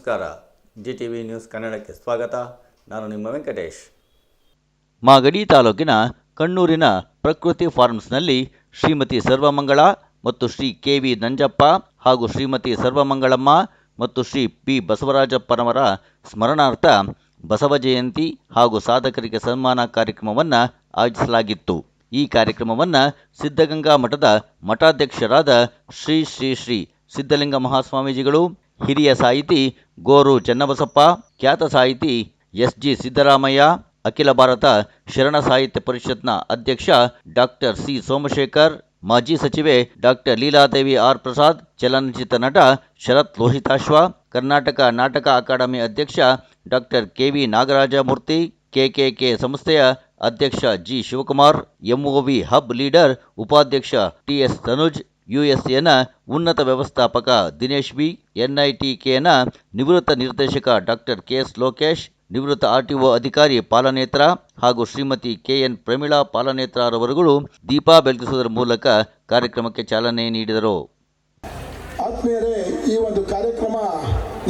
ನಮಸ್ಕಾರ. GTV news ಕನ್ನಡಕ್ಕೆ ಸ್ವಾಗತ. ನಾನು ನಿಮ್ಮ ವೆಂಕಟೇಶ್. ಮಾಗಡಿ ತಾಲೂಕಿನ ಕಣ್ಣೂರಿನ ಪ್ರಕೃತಿ ಫಾರ್ಮ್ಸ್ನಲ್ಲಿ ಶ್ರೀಮತಿ ಸರ್ವಮಂಗಳ ಮತ್ತು ಶ್ರೀ KV ನಂಜಪ್ಪ ಹಾಗೂ ಶ್ರೀಮತಿ ಸರ್ವಮಂಗಳಮ್ಮ ಮತ್ತು ಶ್ರೀ P ಬಸವರಾಜಪ್ಪನವರ ಸ್ಮರಣಾರ್ಥ ಬಸವ ಜಯಂತಿ ಹಾಗೂ ಸಾಧಕರಿಗೆ ಸನ್ಮಾನ ಕಾರ್ಯಕ್ರಮವನ್ನು ಆಯೋಜಿಸಲಾಗಿತ್ತು. ಈ ಕಾರ್ಯಕ್ರಮವನ್ನು ಸಿದ್ಧಗಂಗಾ ಮಠದ ಮಠಾಧ್ಯಕ್ಷರಾದ ಶ್ರೀ ಶ್ರೀ ಶ್ರೀ ಸಿದ್ಧಲಿಂಗ ಮಹಾಸ್ವಾಮೀಜಿಗಳು, ಹಿರಿಯ ಸಾಹಿತಿ ಗೋರು ಚನ್ನಬಸಪ್ಪ, ಖ್ಯಾತ ಸಾಹಿತಿ SG ಸಿದ್ದರಾಮಯ್ಯ, ಅಖಿಲ ಭಾರತ ಶರಣ ಸಾಹಿತ್ಯ ಪರಿಷತ್ನ ಅಧ್ಯಕ್ಷ ಡಾಕ್ಟರ್ C ಸೋಮಶೇಖರ್, ಮಾಜಿ ಸಚಿವೆ ಡಾಕ್ಟರ್ ಲೀಲಾದೇವಿ ಆರ್ ಪ್ರಸಾದ್, ಚಲನಚಿತ್ರ ನಟ ಶರತ್ ಲೋಹಿತಾಶ್ವ, ಕರ್ನಾಟಕ ನಾಟಕ ಅಕಾಡೆಮಿ ಅಧ್ಯಕ್ಷ ಡಾಕ್ಟರ್ KV ನಾಗರಾಜಮೂರ್ತಿ, KKK ಸಂಸ್ಥೆಯ ಅಧ್ಯಕ್ಷ G Shivakumar, MOV hub leader ಉಪಾಧ್ಯಕ್ಷ TS ತನುಜ್, USAನ ಉನ್ನತ ವ್ಯವಸ್ಥಾಪಕ ದಿನೇಶ್ B, NITKನ ನಿವೃತ್ತ ನಿರ್ದೇಶಕ ಡಾಕ್ಟರ್ KS ಲೋಕೇಶ್, ನಿವೃತ್ತ RTO ಅಧಿಕಾರಿ ಪಾಲನೇತ್ರ ಹಾಗೂ ಶ್ರೀಮತಿ KN ಪ್ರಮೀಳಾ ಪಾಲನೇತ್ರರವರುಗಳು ದೀಪ ಬೆಳಗಿಸುವುದರ ಮೂಲಕ ಕಾರ್ಯಕ್ರಮಕ್ಕೆ ಚಾಲನೆ ನೀಡಿದರು. ಆತ್ಮೀಯರೇ, ಈ ಒಂದು ಕಾರ್ಯಕ್ರಮ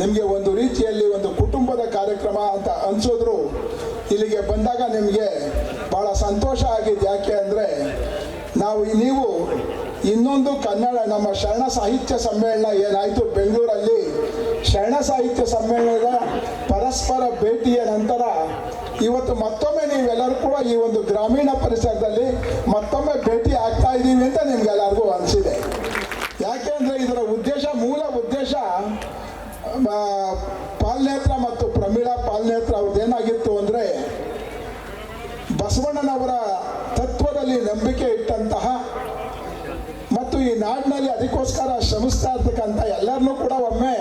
ನಿಮಗೆ ಒಂದು ರೀತಿಯಲ್ಲಿ ಒಂದು ಕುಟುಂಬದ ಕಾರ್ಯಕ್ರಮ ಅಂತ ಅನ್ಸಿದ್ರು ಇಲ್ಲಿಗೆ ಬಂದಾಗ ನಿಮಗೆ ಭಾಳ ಸಂತೋಷ ಆಗಿದೆ. ಯಾಕೆ ಅಂದರೆ ನೀವು ಇನ್ನೊಂದು ಕನ್ನಡ ನಮ್ಮ ಶರಣ ಸಾಹಿತ್ಯ ಸಮ್ಮೇಳನ ಏನಾಯಿತು ಬೆಂಗಳೂರಲ್ಲಿ, ಶರಣ ಸಾಹಿತ್ಯ ಸಮ್ಮೇಳನದ ಪರಸ್ಪರ ಭೇಟಿಯ ನಂತರ ಇವತ್ತು ಮತ್ತೊಮ್ಮೆ ನೀವೆಲ್ಲರೂ ಕೂಡ ಈ ಒಂದು ಗ್ರಾಮೀಣ ಪರಿಸರದಲ್ಲಿ ಮತ್ತೊಮ್ಮೆ ಭೇಟಿ ಆಗ್ತಾ ಇದ್ದೀವಿ ಅಂತ ನಿಮ್ಗೆಲ್ಲರಿಗೂ ಅನಿಸಿದೆ. ಯಾಕೆ ಅಂದರೆ ಇದರ ಮೂಲ ಉದ್ದೇಶ ಪಾಲನೇತ್ರ ಮತ್ತು ಪ್ರಮೀಳಾ ಪಾಲನೇತ್ರ ಅವ್ರದ್ದೇನಾಗಿತ್ತು ಅಂದರೆ ಬಸವಣ್ಣನವರ ತತ್ವದಲ್ಲಿ ನಂಬಿಕೆ ಇಟ್ಟಂತಹ ಮತ್ತು ಈ ನಾಡಿನಲ್ಲಿ ಅದಕ್ಕೋಸ್ಕರ ಶ್ರಮಿಸ್ತಾ ಇರ್ತಕ್ಕಂಥ ಎಲ್ಲರನ್ನೂ ಕೂಡ ಒಮ್ಮೆ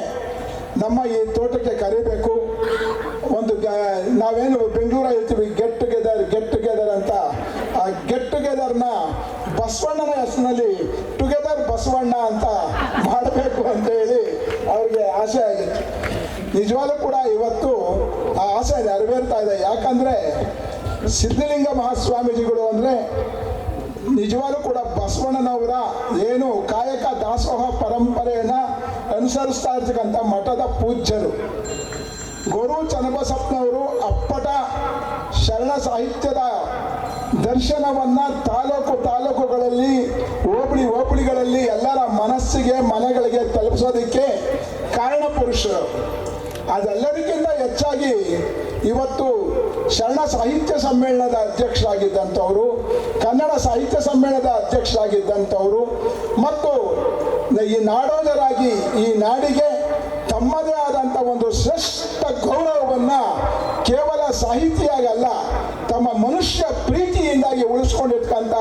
ನಮ್ಮ ಈ ತೋಟಕ್ಕೆ ಕರಿಬೇಕು. ಒಂದು ನಾವೇನು ಬೆಂಗಳೂರು ಹೇಳ್ತೀವಿ ಗೆಟ್ ಟುಗೆದರ್ ಅಂತ, ಆ ಗೆಟ್ ಟುಗೆದರ್ನ ಬಸವಣ್ಣನ ಹೆಸರಿನಲ್ಲಿ ಟುಗೆದರ್ ಬಸವಣ್ಣ ಅಂತ ಮಾಡಬೇಕು ಅಂತ ಹೇಳಿ ಅವ್ರಿಗೆ ಆಸೆ ಆಗಿತ್ತು. ನಿಜವಾಗ್ಲೂ ಕೂಡ ಇವತ್ತು ಆ ಆಸೆ ನೆರವೇರ್ತಾ ಇದೆ. ಯಾಕಂದರೆ ಸಿದ್ಧಲಿಂಗ ಮಹಾಸ್ವಾಮೀಜಿಗಳು ಅಂದರೆ ನಿಜವಾಗ್ಲೂ ಕೂಡ ಬಸವಣ್ಣನವರ ಏನು ಕಾಯಕ ದಾಸೋಹ ಪರಂಪರೆಯನ್ನು ಅನುಸರಿಸ್ತಾ ಇರ್ತಕ್ಕಂಥ ಮಠದ ಪೂಜ್ಯರು. ಗೋರು ಚನ್ನಬಸಪ್ಪನವರು ಅಪ್ಪಟ ಶರಣ ಸಾಹಿತ್ಯದ ದರ್ಶನವನ್ನು ತಾಲೂಕುಗಳಲ್ಲಿ ಹೋಬಳಿಗಳಲ್ಲಿ ಎಲ್ಲರ ಮನೆಗಳಿಗೆ ತಲುಪಿಸೋದಕ್ಕೆ ಕಾರಣ ಪುರುಷರು. ಅದೆಲ್ಲದಕ್ಕಿಂತ ಹೆಚ್ಚಾಗಿ ಇವತ್ತು ಶರಣ ಸಾಹಿತ್ಯ ಸಮ್ಮೇಳನದ ಅಧ್ಯಕ್ಷರಾಗಿದ್ದಂಥವರು, ಕನ್ನಡ ಸಾಹಿತ್ಯ ಸಮ್ಮೇಳನದ ಅಧ್ಯಕ್ಷರಾಗಿದ್ದಂಥವರು ಮತ್ತು ಈ ನಾಡೋಜರಾಗಿ ಈ ನಾಡಿಗೆ ತಮ್ಮದೇ ಆದಂಥ ಒಂದು ಶ್ರೇಷ್ಠ ಗೌರವವನ್ನು ಕೇವಲ ಸಾಹಿತಿಯಾಗಲ್ಲ ತಮ್ಮ ಮನುಷ್ಯ ಪ್ರೀತಿಯಿಂದಾಗಿ ಉಳಿಸ್ಕೊಂಡಿರ್ತಕ್ಕಂಥ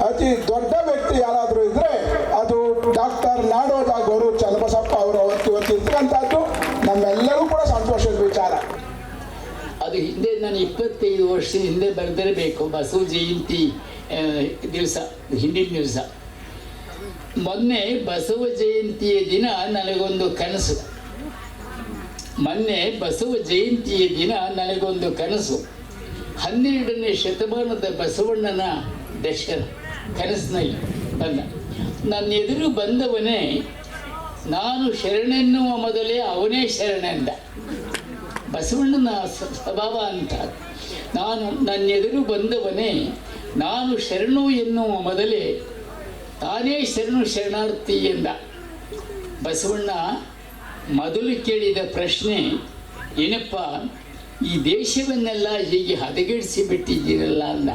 ಅತಿ ದೊಡ್ಡ ವ್ಯಕ್ತಿ ಯಾರಾದರೂ ಇದ್ದರೆ ಅದು ಡಾಕ್ಟರ್ ನಾಡೋಜ ಗೋರು ಚನ್ನಬಸಪ್ಪ ಅವರು ಇವತ್ತು ಇರ್ತಕ್ಕಂಥದ್ದು ನಮ್ಮೆಲ್ಲರೂ ಕೂಡ ಸಂತೋಷದ ವಿಚಾರ. ಅದು ಹಿಂದೆ ನಾನು 25 ವರ್ಷದ ಹಿಂದೆ ಬರೆದಿರಬೇಕು. ಬಸವ ಜಯಂತಿ ದಿವಸ, ಹಿಂದಿನ ದಿವಸ. ಮೊನ್ನೆ ಬಸವ ಜಯಂತಿಯ ದಿನ ನನಗೊಂದು ಕನಸು. 12ನೇ ಶತಮಾನದ ಬಸವಣ್ಣನ ದರ್ಶನ ಕನಸಿನಲ್ಲಿ ಬಂದ. ನನ್ನ ಎದುರು ಬಂದವನೇ ನಾನು ಶರಣೆನ್ನುವ ಮೊದಲೇ ಅವನೇ ಶರಣೆಂದ. ಬಸವಣ್ಣನ ಸ್ವಭಾವ ಅಂತ. ನನ್ನ ಎದುರು ಬಂದವನೇ ನಾನು ಶರಣು ಎನ್ನುವ ಮೊದಲೇ ತಾನೇ ಶರಣಾರ್ಥಿ ಎಂದ. ಬಸವಣ್ಣ ಮೊದಲು ಕೇಳಿದ ಪ್ರಶ್ನೆ ಏನಪ್ಪ, ಈ ದೇಶವನ್ನೆಲ್ಲ ಹೀಗೆ ಹದಗೆಡಿಸಿ ಬಿಟ್ಟಿದ್ದೀರಲ್ಲ ಅಂದ.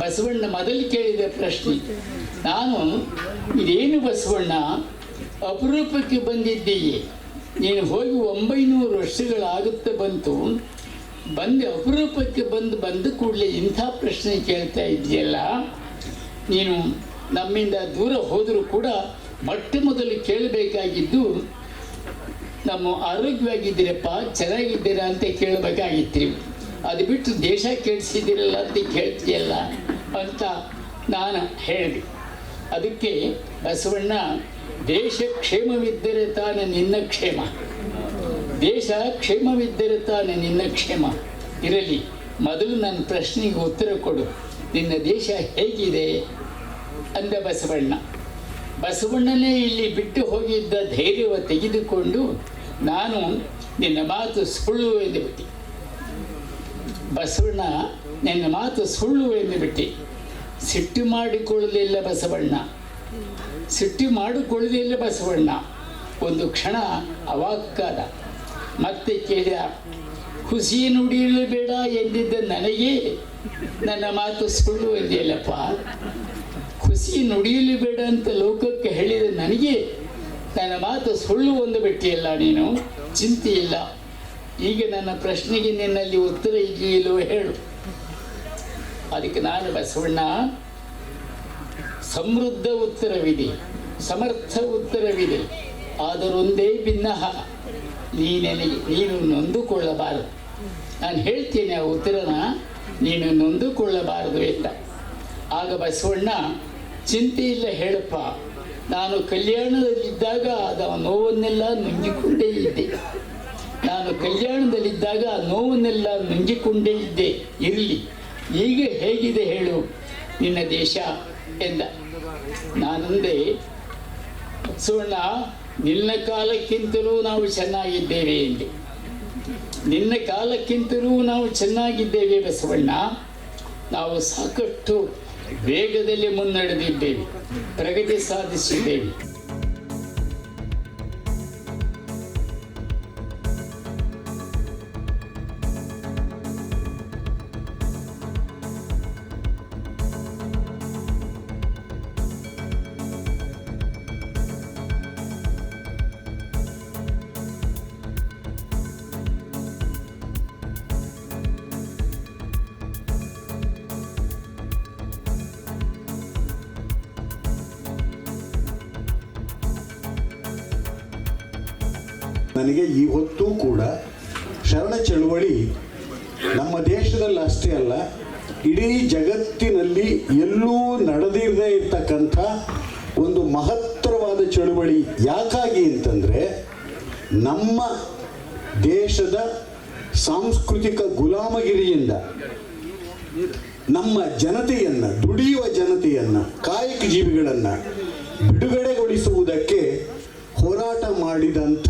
ಬಸವಣ್ಣ ಮೊದಲು ಕೇಳಿದ ಪ್ರಶ್ನೆ. ನಾನು ಇದೇನು ಬಸವಣ್ಣ, ಅಪರೂಪಕ್ಕೆ ಬಂದಿದ್ದೀಯೇ, ನೀನು ಹೋಗಿ 900 ವರ್ಷಗಳಾಗುತ್ತೆ ಬಂತು, ಅಪರೂಪಕ್ಕೆ ಬಂದ ಕೂಡಲೇ ಇಂಥ ಪ್ರಶ್ನೆ ಕೇಳ್ತಾ ಇದೆಯಲ್ಲ, ನೀನು ನಮ್ಮಿಂದ ದೂರ ಹೋದರೂ ಕೂಡ ಮೊದಲು ಕೇಳಬೇಕಾಗಿದ್ದು ನಮ್ಮ ಆರೋಗ್ಯವಾಗಿದ್ದೀರಪ್ಪ, ಚೆನ್ನಾಗಿದ್ದೀರಾ ಅಂತ ಕೇಳಬೇಕಾಗಿತ್ತು. ಅದು ಬಿಟ್ಟು ದೇಶ ಕೆಡಿಸಿದ್ದೀರಲ್ಲ ಅಂತ ಕೇಳ್ತೀಯಲ್ಲ ಅಂತ ನಾನು ಹೇಳಿದೆ. ಅದಕ್ಕೆ ಬಸವಣ್ಣ, ದೇಶ ಕ್ಷೇಮವಿದ್ದರೆ ತಾನೇ ನಿನ್ನ ಕ್ಷೇಮ, ದೇಶ ಕ್ಷೇಮವಿದ್ದರೆ ತಾನೇ ನಿನ್ನ ಕ್ಷೇಮ. ಇರಲಿ, ಮೊದಲು ನನ್ನ ಪ್ರಶ್ನೆಗೆ ಉತ್ತರ ಕೊಡು, ನಿನ್ನ ದೇಶ ಹೇಗಿದೆ ಅಂದ ಬಸವಣ್ಣ. ಬಸವಣ್ಣನೇ ಇಲ್ಲಿ ಬಿಟ್ಟು ಹೋಗಿದ್ದ ಧೈರ್ಯವ ತೆಗೆದುಕೊಂಡು ನಾನು ನಿನ್ನ ಮಾತು ಸುಳ್ಳು ಎಂದುಬಿಟ್ಟೆ. ಬಸವಣ್ಣ, ನಿನ್ನ ಮಾತು ಸುಳ್ಳು ಎಂದುಬಿಟ್ಟೆ. ಸಿಟ್ಟು ಮಾಡಿಕೊಳ್ಳಲಿಲ್ಲ ಬಸವಣ್ಣ, ಸಿಟ್ಟು ಮಾಡಿಕೊಳ್ಳಲಿಲ್ಲ ಬಸವಣ್ಣ. ಒಂದು ಕ್ಷಣ ಅವಾಕ್ಕಾದ. ಮತ್ತೆ ಕೇಳಿದ, ಹುಸಿ ನುಡಿಯಲು ಬೇಡ ಎಂದಿದ್ದ ನನಗೆ ನನ್ನ ಮಾತು ಸುಳ್ಳು ಎಂದಿಲ್ಲಪ್ಪ. ಹುಸಿ ನುಡಿಯಲು ಬೇಡ ಅಂತ ಲೋಕಕ್ಕೆ ಹೇಳಿದ ನನಗೆ ನನ್ನ ಮಾತು ಸುಳ್ಳು ಒಂದು ಬಿಟ್ಟಿಯಲ್ಲ ನೀನು. ಚಿಂತೆ ಇಲ್ಲ, ಈಗ ನನ್ನ ಪ್ರಶ್ನೆಗೆ ನಿನ್ನಲ್ಲಿ ಉತ್ತರ ಇದೆಯಲ್ಲೋ ಹೇಳು. ಅದಕ್ಕೆ ನಾನು ಬಸವಣ್ಣ, ಸಮೃದ್ಧ ಉತ್ತರವಿದೆ, ಸಮರ್ಥ ಉತ್ತರವಿದೆ, ಆದರೊಂದೇ ಭಿನ್ನಹ. ನೀನು ನೊಂದುಕೊಳ್ಳಬಾರದು. ನಾನು ಹೇಳ್ತೇನೆ ಆ ಉತ್ತರನ, ನೀನು ನೊಂದುಕೊಳ್ಳಬಾರದು ಅಂತ. ಆಗ ಬಸವಣ್ಣ, ಚಿಂತೆ ಇಲ್ಲ ಹೇಳಪ್ಪ, ನಾನು ಕಲ್ಯಾಣದಲ್ಲಿದ್ದಾಗ ಅದ ನೋವನ್ನೆಲ್ಲ ನುಂಗಿಕೊಂಡೇ ಇದ್ದೆ. ನಾನು ಕಲ್ಯಾಣದಲ್ಲಿದ್ದಾಗ ನೋವನ್ನೆಲ್ಲ ನುಂಗಿಕೊಂಡೇ ಇದ್ದೆ. ಇರಲಿ, ಈಗ ಹೇಗಿದೆ ಹೇಳು ನಿನ್ನ ದೇಶ ಎಂದ. ನಾನಂದೆ, ಬಸವಣ್ಣ, ನಿನ್ನ ಕಾಲಕ್ಕಿಂತಲೂ ನಾವು ಚೆನ್ನಾಗಿದ್ದೇವೆ ಎಂದೆ. ನಿನ್ನ ಕಾಲಕ್ಕಿಂತಲೂ ನಾವು ಚೆನ್ನಾಗಿದ್ದೇವೆ ಬಸವಣ್ಣ. ನಾವು ಸಾಕಷ್ಟು ವೇಗದಲ್ಲಿ ಮುನ್ನಡೆದಿದ್ದೇವೆ, ಪ್ರಗತಿ ಸಾಧಿಸಿದ್ದೇವೆ. ನನಗೆ ಇವತ್ತೂ ಕೂಡ ಶರಣ ಚಳುವಳಿ ನಮ್ಮ ದೇಶದಲ್ಲಿ ಅಷ್ಟೇ ಅಲ್ಲ, ಇಡೀ ಜಗತ್ತಿನಲ್ಲಿ ಎಲ್ಲೂ ನಡೆದಿರದೇ ಇರ್ತಕ್ಕಂಥ ಒಂದು ಮಹತ್ತರವಾದ ಚಳುವಳಿ. ಯಾಕಾಗಿ ಅಂತಂದರೆ, ನಮ್ಮ ದೇಶದ ಸಾಂಸ್ಕೃತಿಕ ಗುಲಾಮಗಿರಿಯಿಂದ ನಮ್ಮ ಜನತೆಯನ್ನು, ದುಡಿಯುವ ಜನತೆಯನ್ನು, ಕಾಯಕ ಜೀವಿಗಳನ್ನು ಬಿಡುಗಡೆಗೊಳಿಸುವುದಕ್ಕೆ ಹೋರಾಟ ಮಾಡಿದಂಥ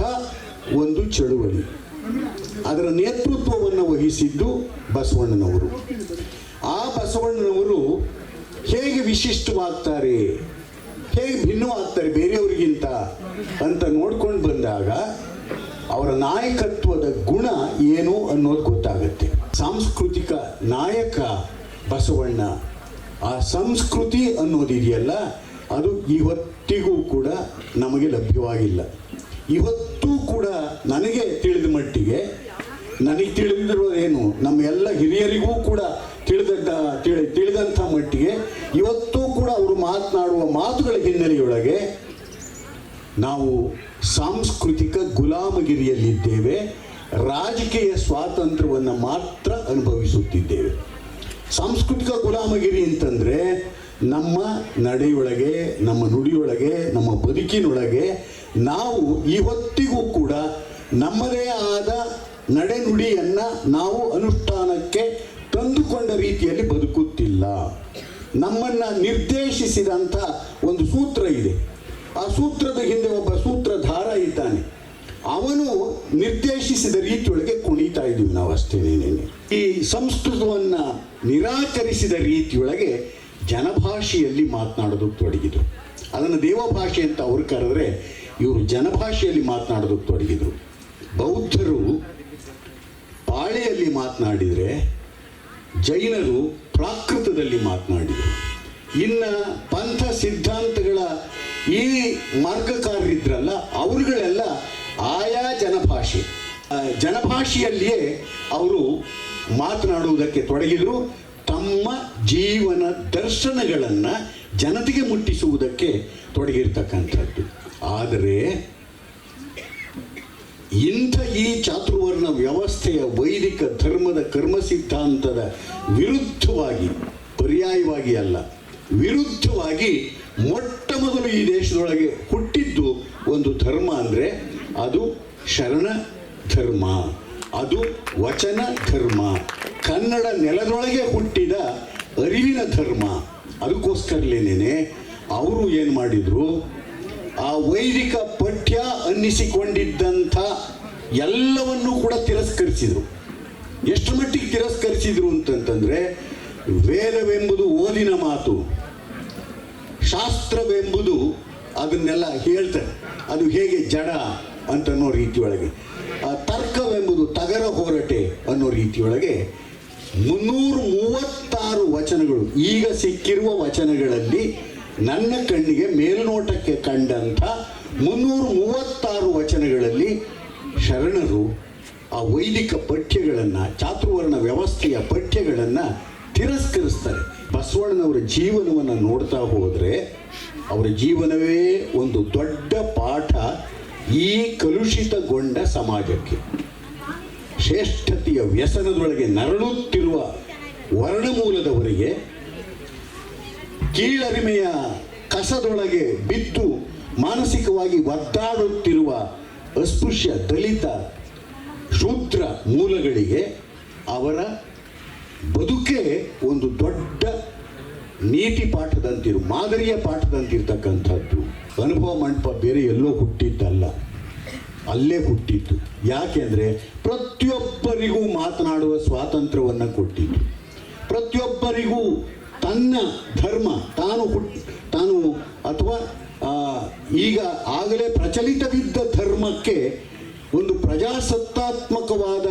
ಒಂದು ಚಳುವಳಿ. ಅದರ ನೇತೃತ್ವವನ್ನು ವಹಿಸಿದ್ದು ಬಸವಣ್ಣನವರು. ಆ ಬಸವಣ್ಣನವರು ಹೇಗೆ ವಿಶಿಷ್ಟವಾಗ್ತಾರೆ, ಹೇಗೆ ಭಿನ್ನವಾಗ್ತಾರೆ ಬೇರೆಯವರಿಗಿಂತ ಅಂತ ನೋಡ್ಕೊಂಡು ಬಂದಾಗ ಅವರ ನಾಯಕತ್ವದ ಗುಣ ಏನು ಅನ್ನೋದು ಗೊತ್ತಾಗುತ್ತೆ. ಸಾಂಸ್ಕೃತಿಕ ನಾಯಕ ಬಸವಣ್ಣ. ಆ ಸಂಸ್ಕೃತಿ ಅನ್ನೋದಿದೆಯಲ್ಲ, ಅದು ಇವತ್ತಿಗೂ ಕೂಡ ನಮಗೆ ಲಭ್ಯವಾಗಿಲ್ಲ. ಇವತ್ತೂ ಕೂಡ ನನಗೆ ತಿಳಿದ ಮಟ್ಟಿಗೆ, ನನಗೆ ತಿಳಿದಿರೋದೇನು, ನಮ್ಮ ಎಲ್ಲ ಹಿರಿಯರಿಗೂ ಕೂಡ ತಿಳಿದಂಥ ಮಟ್ಟಿಗೆ ಇವತ್ತೂ ಕೂಡ ಅವರು ಮಾತನಾಡುವ ಮಾತುಗಳ ಹಿನ್ನೆಲೆಯೊಳಗೆ ನಾವು ಸಾಂಸ್ಕೃತಿಕ ಗುಲಾಮಗಿರಿಯಲ್ಲಿದ್ದೇವೆ, ರಾಜಕೀಯ ಸ್ವಾತಂತ್ರ್ಯವನ್ನು ಮಾತ್ರ ಅನುಭವಿಸುತ್ತಿದ್ದೇವೆ. ಸಾಂಸ್ಕೃತಿಕ ಗುಲಾಮಗಿರಿ ಅಂತಂದರೆ ನಮ್ಮ ನಡೆಯೊಳಗೆ, ನಮ್ಮ ನುಡಿಯೊಳಗೆ, ನಮ್ಮ ಬದುಕಿನೊಳಗೆ ನಾವು ಇವತ್ತಿಗೂ ಕೂಡ ನಮ್ಮದೇ ಆದ ನಡೆನುಡಿಯನ್ನು ನಾವು ಅನುಷ್ಠಾನಕ್ಕೆ ತಂದುಕೊಂಡ ರೀತಿಯಲ್ಲಿ ಬದುಕುತ್ತಿಲ್ಲ. ನಮ್ಮನ್ನು ನಿರ್ದೇಶಿಸಿದಂಥ ಒಂದು ಸೂತ್ರ ಇದೆ. ಆ ಸೂತ್ರದ ಹಿಂದೆ ಒಬ್ಬ ಸೂತ್ರಧಾರ ಇದ್ದಾನೆ. ಅವನು ನಿರ್ದೇಶಿಸಿದ ರೀತಿಯೊಳಗೆ ಕುಣಿತಾ ಇದ್ದೀವಿ ನಾವು ಅಷ್ಟೇನೇನೆ. ಈ ಸಂಸ್ಕೃತವನ್ನು ನಿರಾಕರಿಸಿದ ರೀತಿಯೊಳಗೆ ಜನಭಾಷೆಯಲ್ಲಿ ಮಾತನಾಡೋದಕ್ಕೆ ತೊಡಗಿದ್ರು. ಅದನ್ನು ದೇವಭಾಷೆ ಅಂತ ಅವ್ರು ಕರೆದ್ರೆ, ಇವರು ಜನಭಾಷೆಯಲ್ಲಿ ಮಾತನಾಡೋದಕ್ಕೆ ತೊಡಗಿದ್ರು. ಬೌದ್ಧರು ಪಾಳಿಯಲ್ಲಿ ಮಾತನಾಡಿದರೆ, ಜೈನರು ಪ್ರಾಕೃತದಲ್ಲಿ ಮಾತನಾಡಿದರು. ಇನ್ನು ಪಂಥ ಸಿದ್ಧಾಂತಗಳ ಈ ಮಾರ್ಗಕಾರರಿದ್ರಲ್ಲ, ಅವರುಗಳೆಲ್ಲ ಆಯಾ ಜನಭಾಷೆಯಲ್ಲಿಯೇ ಅವರು ಮಾತನಾಡುವುದಕ್ಕೆ ತೊಡಗಿದರು. ತಮ್ಮ ಜೀವನ ದರ್ಶನಗಳನ್ನು ಜನತೆಗೆ ಮುಟ್ಟಿಸುವುದಕ್ಕೆ ತೊಡಗಿರ್ತಕ್ಕಂಥದ್ದು. ಆದರೆ ಇಂಥ ಈ ಚಾತುರ್ವರ್ಣ ವ್ಯವಸ್ಥೆಯ ವೈದಿಕ ಧರ್ಮದ ಕರ್ಮ ಸಿದ್ಧಾಂತದ ವಿರುದ್ಧವಾಗಿ, ಪರ್ಯಾಯವಾಗಿ ಅಲ್ಲ, ವಿರುದ್ಧವಾಗಿ ಮೊಟ್ಟ ಮೊದಲು ಈ ದೇಶದೊಳಗೆ ಹುಟ್ಟಿದ್ದು ಒಂದು ಧರ್ಮ ಅಂದರೆ ಅದು ಶರಣ ಧರ್ಮ, ಅದು ವಚನ ಧರ್ಮ, ಕನ್ನಡ ನೆಲದೊಳಗೆ ಹುಟ್ಟಿದ ಅರಿವಿನ ಧರ್ಮ. ಅದಕ್ಕೋಸ್ಕರಲೇನೆ ಅವರು ಏನು ಮಾಡಿದರು, ಆ ವೈದಿಕ ಪಠ್ಯ ಅನ್ನಿಸಿಕೊಂಡಿದ್ದಂಥ ಎಲ್ಲವನ್ನೂ ಕೂಡ ತಿರಸ್ಕರಿಸಿದರು. ಎಷ್ಟು ಮಟ್ಟಿಗೆ ತಿರಸ್ಕರಿಸಿದರು ಅಂತಂತಂದರೆ, ವೇದವೆಂಬುದು ಓದಿನ ಮಾತು, ಶಾಸ್ತ್ರವೆಂಬುದು ಅದನ್ನೆಲ್ಲ ಹೇಳ್ತಾರೆ, ಅದು ಹೇಗೆ ಜಡ ಅಂತನ್ನೋ ರೀತಿಯೊಳಗೆ, ತರ್ಕವೆಂಬುದು ತಗರ ಹೊರಟೆ ಅನ್ನೋ ರೀತಿಯೊಳಗೆ 336 ವಚನಗಳು, ಈಗ ಸಿಕ್ಕಿರುವ ವಚನಗಳಲ್ಲಿ ನನ್ನ ಕಣ್ಣಿಗೆ ಮೇಲ್ನೋಟಕ್ಕೆ ಕಂಡಂಥ 336 ವಚನಗಳಲ್ಲಿ ಶರಣರು ಆ ವೈದಿಕ ಪಠ್ಯಗಳನ್ನು, ಚಾತುರ್ವರ್ಣ ವ್ಯವಸ್ಥೆಯ ಪಠ್ಯಗಳನ್ನು ತಿರಸ್ಕರಿಸ್ತಾರೆ. ಬಸವಣ್ಣನವರ ಜೀವನವನ್ನು ನೋಡ್ತಾ ಹೋದರೆ ಅವರ ಜೀವನವೇ ಒಂದು ದೊಡ್ಡ ಪಾಠ ಈ ಕಲುಷಿತಗೊಂಡ ಸಮಾಜಕ್ಕೆ. ಶ್ರೇಷ್ಠತೆಯ ವ್ಯಸನದೊಳಗೆ ನರಳುತ್ತಿರುವ ವರ್ಣಮೂಲದವರಿಗೆ, ಕೀಳರಿಮೆಯ ಕಸದೊಳಗೆ ಬಿದ್ದು ಮಾನಸಿಕವಾಗಿ ಒದ್ದಾಡುತ್ತಿರುವ ಅಸ್ಪೃಶ್ಯ, ದಲಿತ, ಶೂದ್ರ ಮೂಲಗಳಿಗೆ ಅವರ ಬದುಕೇ ಒಂದು ದೊಡ್ಡ ನೀತಿ ಮಾದರಿಯ ಪಾಠದಂತಿರ್ತಕ್ಕಂಥದ್ದು. ಅನುಭವ ಮಂಟಪ ಬೇರೆ ಎಲ್ಲೋ ಹುಟ್ಟಿದ್ದಲ್ಲ, ಅಲ್ಲೇ ಹುಟ್ಟಿತ್ತು. ಯಾಕೆಂದರೆ ಪ್ರತಿಯೊಬ್ಬರಿಗೂ ಮಾತನಾಡುವ ಸ್ವಾತಂತ್ರ್ಯವನ್ನು ಕೊಟ್ಟಿತ್ತು. ಪ್ರತಿಯೊಬ್ಬರಿಗೂ ತನ್ನ ಧರ್ಮ ತಾನು ಅಥವಾ ಈಗ ಆಗಲೇ ಪ್ರಚಲಿತವಿದ್ದ ಧರ್ಮಕ್ಕೆ ಒಂದು ಪ್ರಜಾಸತ್ತಾತ್ಮಕವಾದ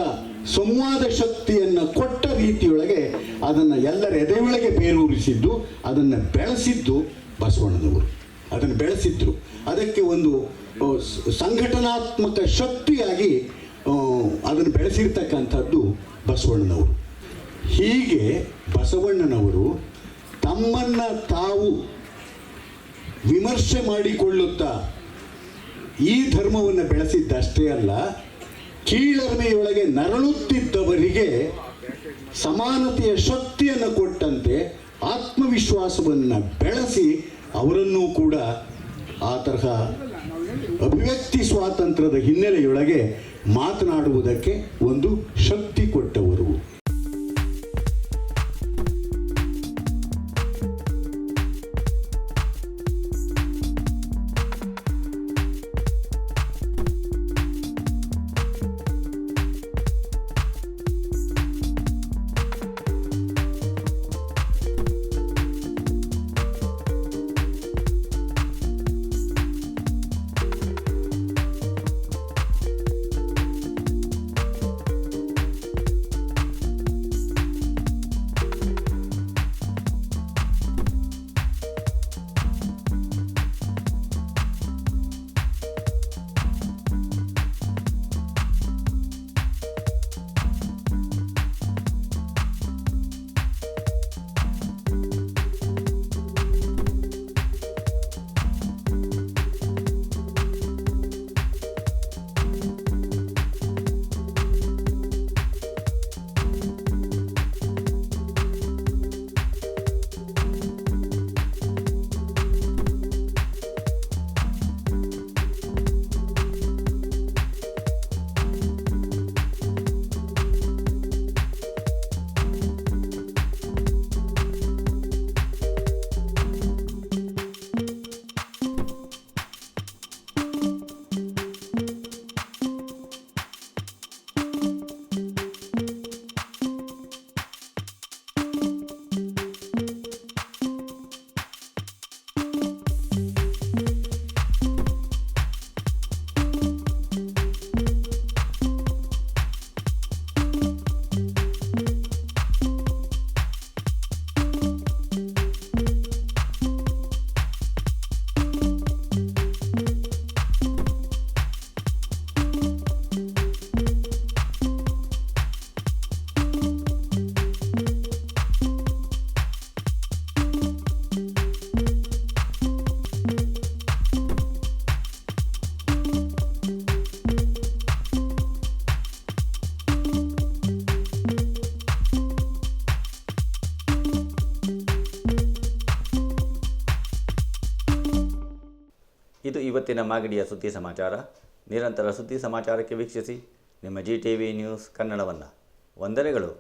ಸಂವಾದ ಶಕ್ತಿಯನ್ನು ಕೊಟ್ಟ ರೀತಿಯೊಳಗೆ ಅದನ್ನು ಎಲ್ಲರ ಎದೆಯೊಳಗೆ ಬೇರೂರಿಸಿದ್ದು, ಅದನ್ನು ಬೆಳೆಸಿದ್ದು ಬಸವಣ್ಣನವರು. ಅದನ್ನು ಬೆಳೆಸಿದ್ರು. ಅದಕ್ಕೆ ಒಂದು ಸಂಘಟನಾತ್ಮಕ ಶಕ್ತಿಯಾಗಿ ಅದನ್ನು ಬೆಳೆಸಿರ್ತಕ್ಕಂಥದ್ದು ಬಸವಣ್ಣನವರು. ಹೀಗೆ ಬಸವಣ್ಣನವರು ತಮ್ಮನ್ನು ತಾವು ವಿಮರ್ಶೆ ಮಾಡಿಕೊಳ್ಳುತ್ತಾ ಈ ಧರ್ಮವನ್ನು ಬೆಳೆಸಿದ್ದಷ್ಟೇ ಅಲ್ಲ, ಕೀಳರಿಮೆಯೊಳಗೆ ನರಳುತ್ತಿದ್ದವರಿಗೆ ಸಮಾನತೆಯ ಶಕ್ತಿಯನ್ನು ಕೊಟ್ಟಂತೆ ಆತ್ಮವಿಶ್ವಾಸವನ್ನು ಬೆಳೆಸಿ ಅವರನ್ನೂ ಕೂಡ ಆ ತರಹ ಅಭಿವ್ಯಕ್ತಿ ಸ್ವಾತಂತ್ರ್ಯದ ಹಿನ್ನೆಲೆಯೊಳಗೆ ಮಾತನಾಡುವುದಕ್ಕೆ ಒಂದು ಶಕ್ತಿ ಕೊಟ್ಟವರು. ಇದು ಇವತ್ತಿನ ಮಾಗಡಿಯ ಸುದ್ದಿ ಸಮಾಚಾರ. ನಿರಂತರ ಸುದ್ದಿ ಸಮಾಚಾರಕ್ಕೆ ವೀಕ್ಷಿಸಿ ನಿಮ್ಮ GTV ನ್ಯೂಸ್ ಕನ್ನಡವನ್ನು. ವಂದನೆಗಳು.